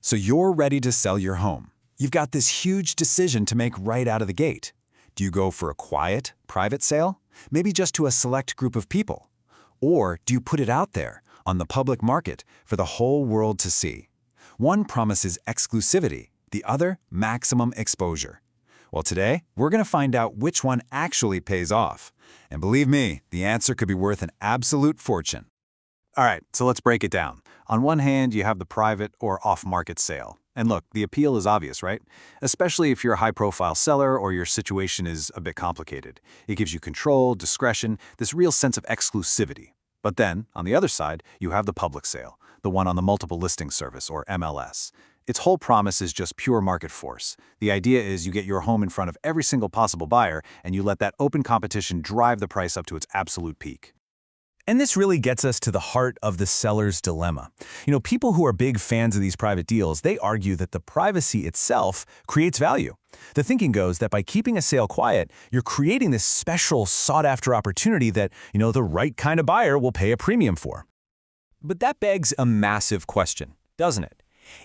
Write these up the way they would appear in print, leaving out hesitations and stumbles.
So you're ready to sell your home. You've got this huge decision to make right out of the gate. Do you go for a quiet, private sale? Maybe just to a select group of people? Or do you put it out there, on the public market, for the whole world to see? One promises exclusivity, the other maximum exposure. Well, today, we're going to find out which one actually pays off. And believe me, the answer could be worth an absolute fortune. All right, so let's break it down. On one hand, you have the private or off-market sale. And look, the appeal is obvious, right? Especially if you're a high-profile seller or your situation is a bit complicated. It gives you control, discretion, this real sense of exclusivity. But then, on the other side, you have the public sale, the one on the multiple listing service, or MLS. Its whole promise is just pure market force. The idea is you get your home in front of every single possible buyer, and you let that open competition drive the price up to its absolute peak. And this really gets us to the heart of the seller's dilemma. People who are big fans of these private deals, they argue that the privacy itself creates value. The thinking goes that by keeping a sale quiet, you're creating this special sought-after opportunity that, the right kind of buyer will pay a premium for. But that begs a massive question, doesn't it?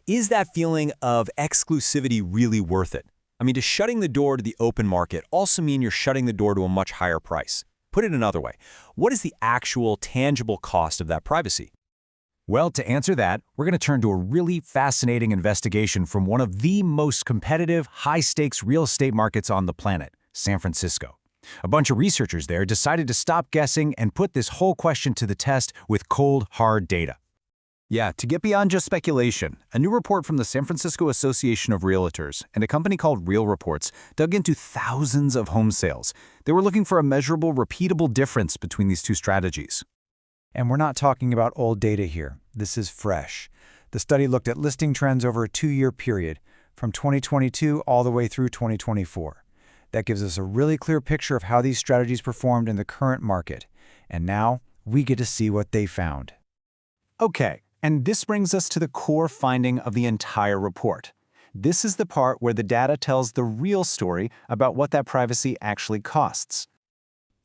Is that feeling of exclusivity really worth it? Does shutting the door to the open market also mean you're shutting the door to a much higher price? Put it another way, what is the actual tangible cost of that privacy? Well, to answer that, we're going to turn to a really fascinating investigation from one of the most competitive, high-stakes real estate markets on the planet, San Francisco. A bunch of researchers there decided to stop guessing and put this whole question to the test with cold, hard data. Yeah, to get beyond just speculation, a new report from the San Francisco Association of Realtors and a company called Real Reports dug into thousands of home sales. They were looking for a measurable, repeatable difference between these two strategies. And we're not talking about old data here. This is fresh. The study looked at listing trends over a 2-year period, from 2022 all the way through 2024. That gives us a really clear picture of how these strategies performed in the current market. And now, we get to see what they found. Okay. And this brings us to the core finding of the entire report. This is the part where the data tells the real story about what that privacy actually costs.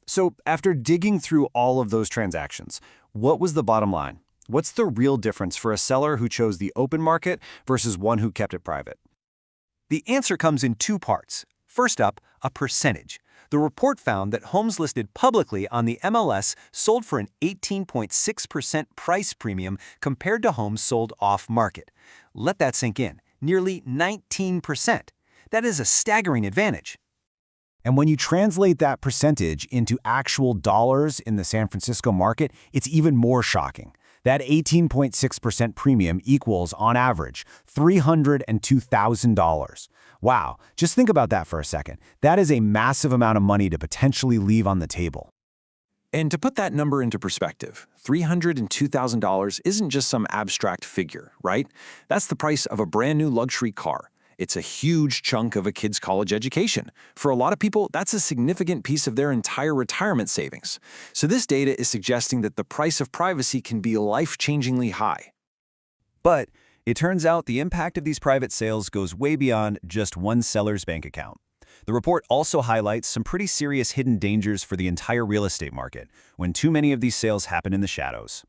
So, after digging through all of those transactions, what was the bottom line? What's the real difference for a seller who chose the open market versus one who kept it private? The answer comes in 2 parts. First up, a percentage. The report found that homes listed publicly on the MLS sold for an 18.6% price premium compared to homes sold off-market. Let that sink in. Nearly 19%. That is a staggering advantage. And when you translate that percentage into actual dollars in the San Francisco market, it's even more shocking. That 18.6% premium equals, on average, $302,000. Wow, just think about that for a second. That is a massive amount of money to potentially leave on the table. And to put that number into perspective, $302,000 isn't just some abstract figure, right? That's the price of a brand new luxury car. It's a huge chunk of a kid's college education. For a lot of people, that's a significant piece of their entire retirement savings. So this data is suggesting that the price of privacy can be life-changingly high. But it turns out the impact of these private sales goes way beyond just one seller's bank account. The report also highlights some pretty serious hidden dangers for the entire real estate market when too many of these sales happen in the shadows.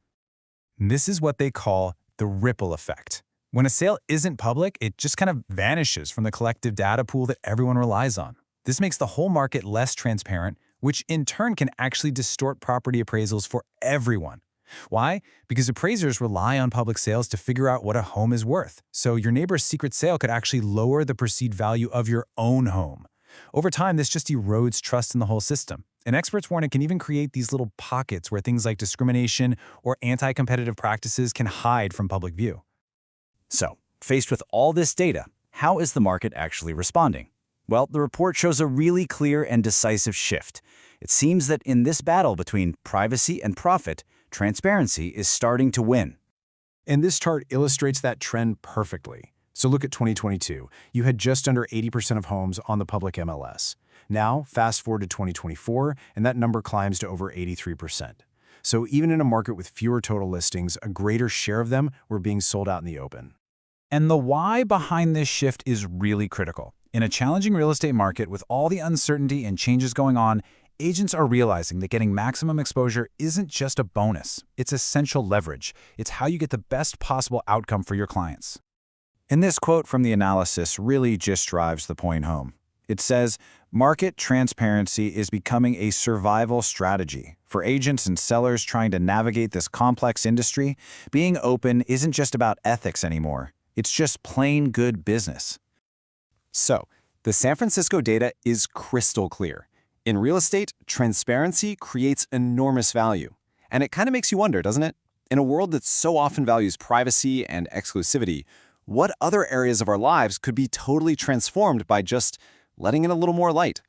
This is what they call the ripple effect. When a sale isn't public, it just kind of vanishes from the collective data pool that everyone relies on. This makes the whole market less transparent, which in turn can actually distort property appraisals for everyone. Why? Because appraisers rely on public sales to figure out what a home is worth. So your neighbor's secret sale could actually lower the perceived value of your own home. Over time, this just erodes trust in the whole system. And experts warn it can even create these little pockets where things like discrimination or anti-competitive practices can hide from public view. So, faced with all this data, how is the market actually responding? Well, the report shows a really clear and decisive shift. It seems that in this battle between privacy and profit, transparency is starting to win. And this chart illustrates that trend perfectly. So look at 2022. You had just under 80% of homes on the public MLS. Now, fast forward to 2024, and that number climbs to over 83%. So even in a market with fewer total listings, a greater share of them were being sold out in the open. And the why behind this shift is really critical. In a challenging real estate market with all the uncertainty and changes going on, agents are realizing that getting maximum exposure isn't just a bonus. It's essential leverage. It's how you get the best possible outcome for your clients. And this quote from the analysis really just drives the point home. It says, market transparency is becoming a survival strategy. For agents and sellers trying to navigate this complex industry, being open isn't just about ethics anymore. It's just plain good business. So, the San Francisco data is crystal clear. In real estate, transparency creates enormous value. And it kind of makes you wonder, doesn't it? In a world that so often values privacy and exclusivity, what other areas of our lives could be totally transformed by just letting in a little more light?